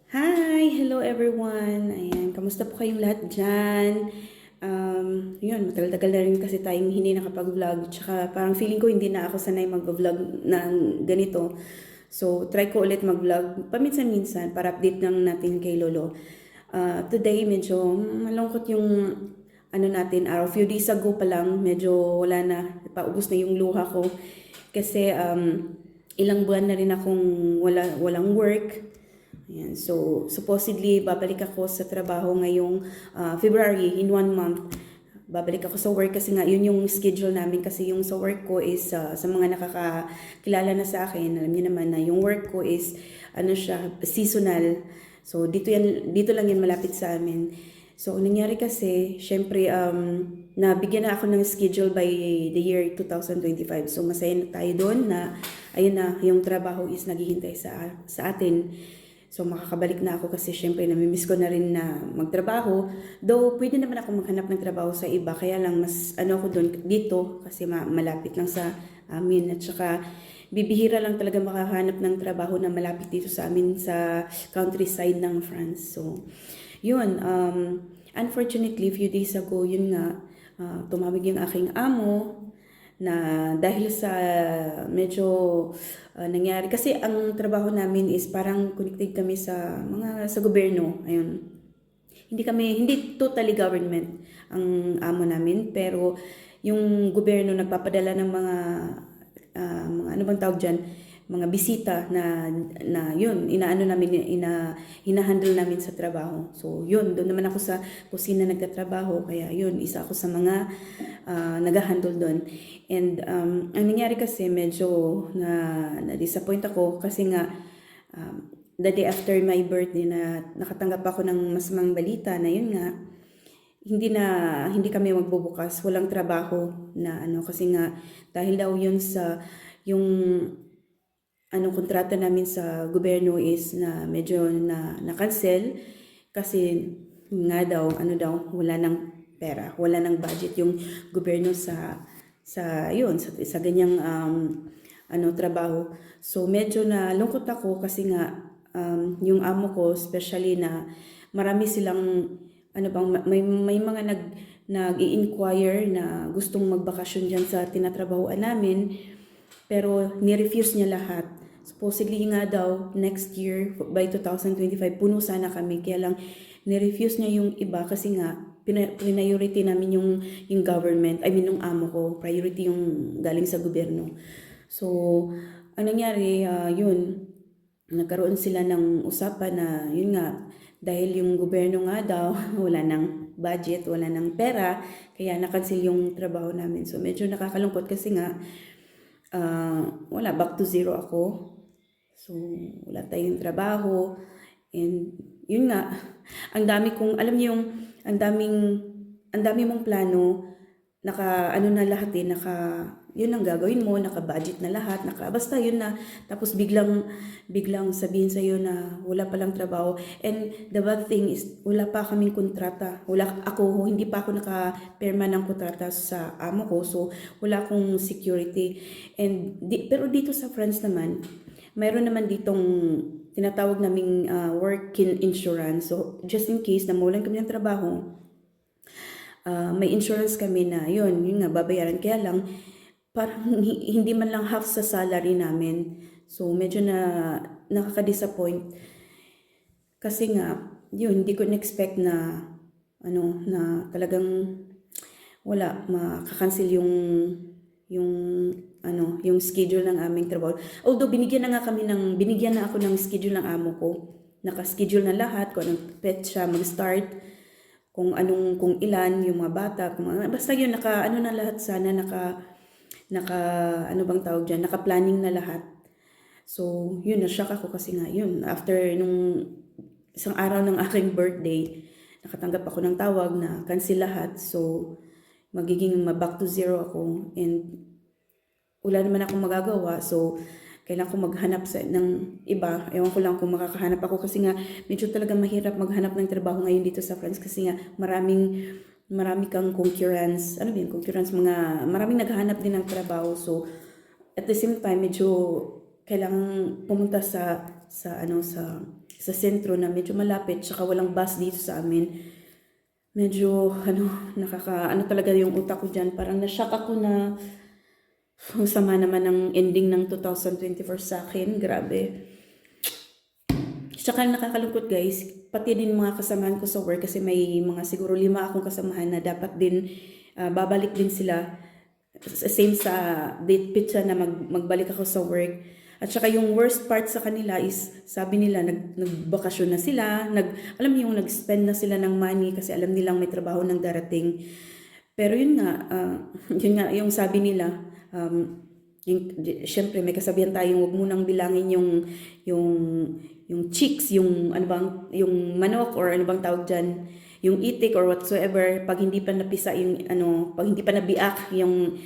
Hi! Hello everyone! Ayan, kamusta po kayong lahat dyan? Yun, matagal-tagal na rin kasi tayong hindi nakapag-vlog. Tsaka parang feeling ko hindi na ako sanay mag-vlog ng ganito. So, try ko ulit mag-vlog paminsan-minsan para update lang natin kay Lolo. Today, medyo malungkot yung natin, araw. Few days ago pa lang, medyo wala na, paubos na yung luha ko. Kasi ilang buwan na rin akong walang work. Ayan. So, supposedly, babalik ako sa trabaho ngayong February, in 1 month. Babalik ako sa work kasi nga, yun yung schedule namin. Kasi yung sa work ko is, sa mga nakakakilala na sa akin, alam niyo naman na yung work ko is, siya, seasonal. So, dito lang yan malapit sa amin. So, nangyari kasi, syempre, nabigyan na ako ng schedule by the year 2025. So, masaya na tayo doon na, ayun na, yung trabaho is naghihintay sa atin. So makakabalik na ako kasi syempre namimiss ko na rin na magtrabaho. Though pwede naman ako maghanap ng trabaho sa iba, kaya lang mas ako doon dito kasi malapit lang sa amin. At saka bibihira lang talaga makahanap ng trabaho na malapit dito sa amin sa countryside ng France. So yun, unfortunately few days ago, yun nga, tumawag yung aking amo na dahil sa medyo nangyari kasi ang trabaho namin is parang connected kami sa sa gobyerno. Ayun. Hindi totally government ang amo namin, pero yung gobyerno nagpapadala ng mga ano bang tawag diyan, mga bisita na yun hinahandle namin sa trabaho. So yun, doon naman ako sa kusina nagtatrabaho, kaya yun, isa ako sa mga nag-handle doon. And ang nangyari kasi medyo na-disappoint ako kasi nga the day after my birthday na nakatanggap ako ng masamang balita na yun nga, hindi kami magbubukas, walang trabaho na kasi nga dahil daw yun sa yung kontrata namin sa gobyerno is na medyo na-cancel kasi nga daw wala nang pera, wala nang budget yung gobyerno sa ganyang trabaho. So medyo nalungkot ako kasi nga yung amo ko, especially na marami silang may mga nag-i-inquire na gustong magbakasyon diyan sa tinatrabahuan namin, pero ni-refuse niya lahat. Supposedly nga daw, next year, by 2025, puno sana kami. Kaya lang, ni-refuse niya yung iba kasi nga, priority namin yung government, yung amo ko. Priority yung galing sa gobyerno. So, ang nangyari, yun, nagkaroon sila ng usapan na, yun nga, dahil yung gobyerno nga daw, wala nang budget, wala nang pera, kaya nakansil yung trabaho namin. So, medyo nakakalungkot kasi nga, back to zero ako. So, wala tayong trabaho. And, yun nga, ang dami kong, alam niyo yung, ang dami mong plano, na lahat yun ang gagawin mo, naka-budget na lahat, basta yun na, tapos biglang sabihin sa'yo na wala palang trabaho. And the bad thing is, wala pa kaming kontrata. Hindi pa ako naka-perma ng kontrata sa amo ko, so wala akong security. And, pero dito sa France naman, mayroon naman ditong tinatawag naming work-in insurance. So, just in case na mawalan kami ng trabaho, may insurance kami na yun nga babayaran, kaya lang parang hindi man lang half sa salary namin. So medyo nakaka-disappoint kasi nga yun, hindi ko na-expect na na talagang makakancel yung schedule ng aming trabaho. Although binigyan na ako ng schedule ng amo ko. Naka-schedule na lahat kung anong petsa mag-start, kung ilan yung mga bata, basta yun na lahat sana naka-planning na lahat. So, yun, na-shock ako kasi nga yun, after nung isang araw ng aking birthday, nakatanggap ako ng tawag na cancel lahat. So, magiging back to zero ako and wala naman akong magagawa. So, kailangan ko maghanap ng iba. Ewan ko lang kung makakahanap ako kasi nga medyo talaga mahirap maghanap ng trabaho ngayon dito sa France kasi nga marami kang concurrence. Concurrence, maraming naghahanap din ng trabaho. So, at the same time, medyo kailangan pumunta sa sa sentro na medyo malapit, tsaka walang bus dito sa amin. Medyo, ano talaga yung utak ko dyan. Parang na-shock ako na ang sama naman ng ending ng 2024 sa akin. Grabe. Tsaka nakakalungkot guys, pati din mga kasamahan ko sa work kasi may mga siguro 5 akong kasamahan na dapat din babalik din sila. Same sa date pizza na magbalik ako sa work. At saka yung worst part sa kanila is sabi nila nagbakasyon na sila, alam niyo yung nag-spend na sila ng money kasi alam nilang may trabaho nang darating. Pero yun nga yung sabi nila, syempre may kasabihan tayong huwag munang bilangin yung chicks, yung yung manok or ano bang tawag diyan, yung itik or whatsoever pag hindi pa napisa yung pag hindi pa nabiak yung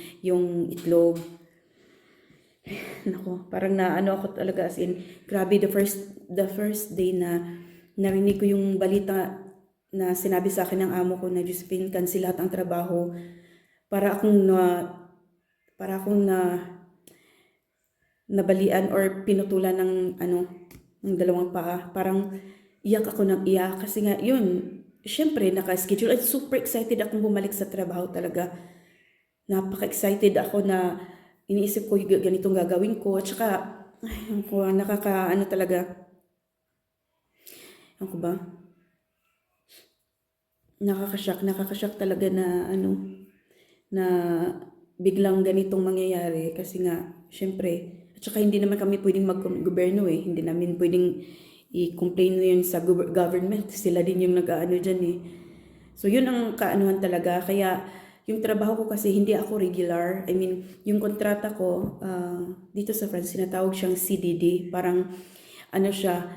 itlog. Nako, parang ako talaga as in, grabe the first day na narinig ko yung balita na sinabi sa akin ng amo ko na Josephine, cancel lahat ang trabaho. Para akong nabalian or pinutulan ng ng dalawang paa. Parang iyak ako ng iyak kasi nga yun, syempre naka-schedule at super excited akong bumalik sa trabaho talaga. Napaka-excited ako na iniisip ko ganitong gagawin ko at saka talaga. Ako ba? Nakakashock talaga na na biglang ganitong mangyayari kasi nga syempre at saka hindi naman kami pwedeng mag-gobyerno hindi namin pwedeng i-complain yun sa government, sila din yung nag-aano dyan so yun ang kaanuhan talaga. Kaya yung trabaho ko kasi hindi ako regular, I mean yung kontrata ko dito sa France sinatawag siyang CDD, parang siya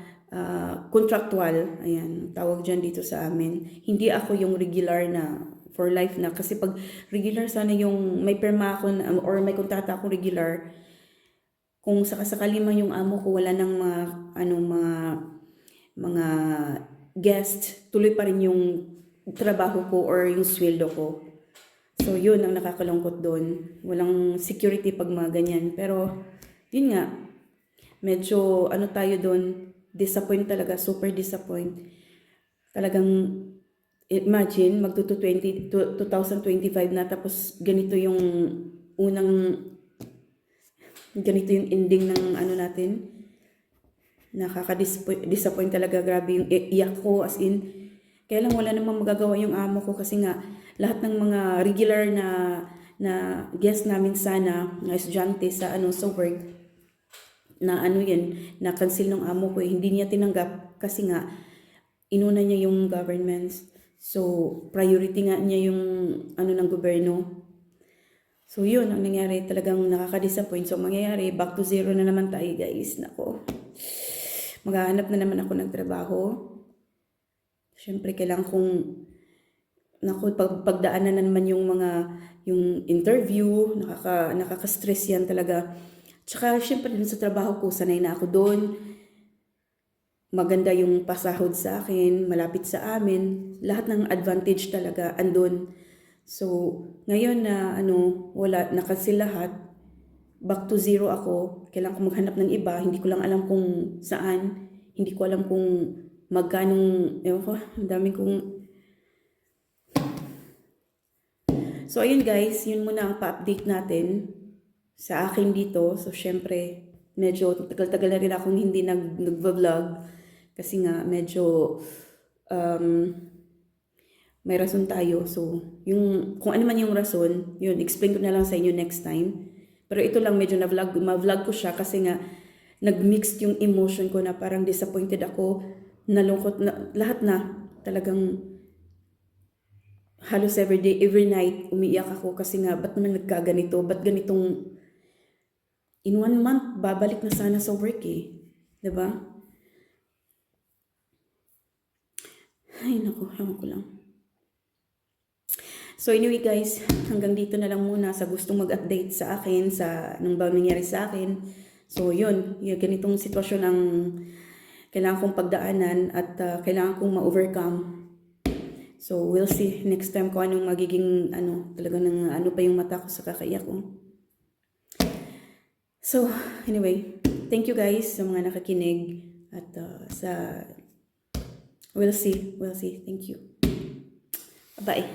contractual, ayan tawag dyan dito sa amin. Hindi ako yung regular na for life na, kasi pag regular sana yung may perma ako or may kontrata ako regular, kung sakasakali man yung amo ko wala nang mga guest, tuloy pa rin yung trabaho ko or yung sweldo ko. So yun ang nakakalungkot doon, walang security pag mga ganyan. Pero yun nga, medyo tayo doon, disappoint talaga, super disappoint. Talagang imagine magtuto 2025 na tapos ganito yung ganito yung ending ng natin. Nakaka-disappoint talaga, grabe yung iyak ko as in. Kaya lang wala namang magagawa yung amo ko kasi nga lahat ng mga regular na guest namin sana, na estudyante sa sa work na na cancel ng amo ko hindi niya tinanggap kasi nga inuna niya yung government. So priority nga niya yung ng gobyerno. So yun ang nangyari, talagang nakaka-disappoint. So mangyayari, back to zero na naman tayo guys. Nako, maghahanap na naman ako ng trabaho. Siyempre kailangan kong pagdaanan na naman yung interview, nakaka-stress yan talaga. Tsaka siyempre dun sa trabaho ko, sanay na ako doon. Maganda yung pasahod sa akin, malapit sa amin, lahat ng advantage talaga andun. So, ngayon na wala, na-cancel lahat, back to zero ako, kailangan ko maghanap ng iba, hindi ko lang alam kung saan, hindi ko alam kung magkanong, ang dami kong... So, ayun guys, yun muna ang pa-update natin sa akin dito. So, syempre, medyo tagal-tagal na rin akong hindi nag-vlog kasi nga medyo... may rason tayo. So, kung ano man yung rason, yun, explain ko na lang sa inyo next time. Pero ito lang, medyo ma-vlog ko siya kasi nga, nag-mixed yung emotion ko na parang disappointed ako, nalungkot, lahat na, talagang halos everyday, every night, umiiyak ako kasi nga, ba't naman nagkaganito? Ba't ganitong, in 1 month, babalik na sana sa work Diba? Ay, naku, ewan ko lang. So anyway guys, hanggang dito na lang muna sa gustong mag-update sa akin, sa anong ba nangyari sa akin. So yun ganitong sitwasyon ang kailangan kong pagdaanan at kailangan kong ma-overcome. So we'll see next time kung anong magiging talaga ng pa yung mata ko sa kakaiyak ko. So anyway, thank you guys sa mga nakikinig At we'll see. Thank you. Bye.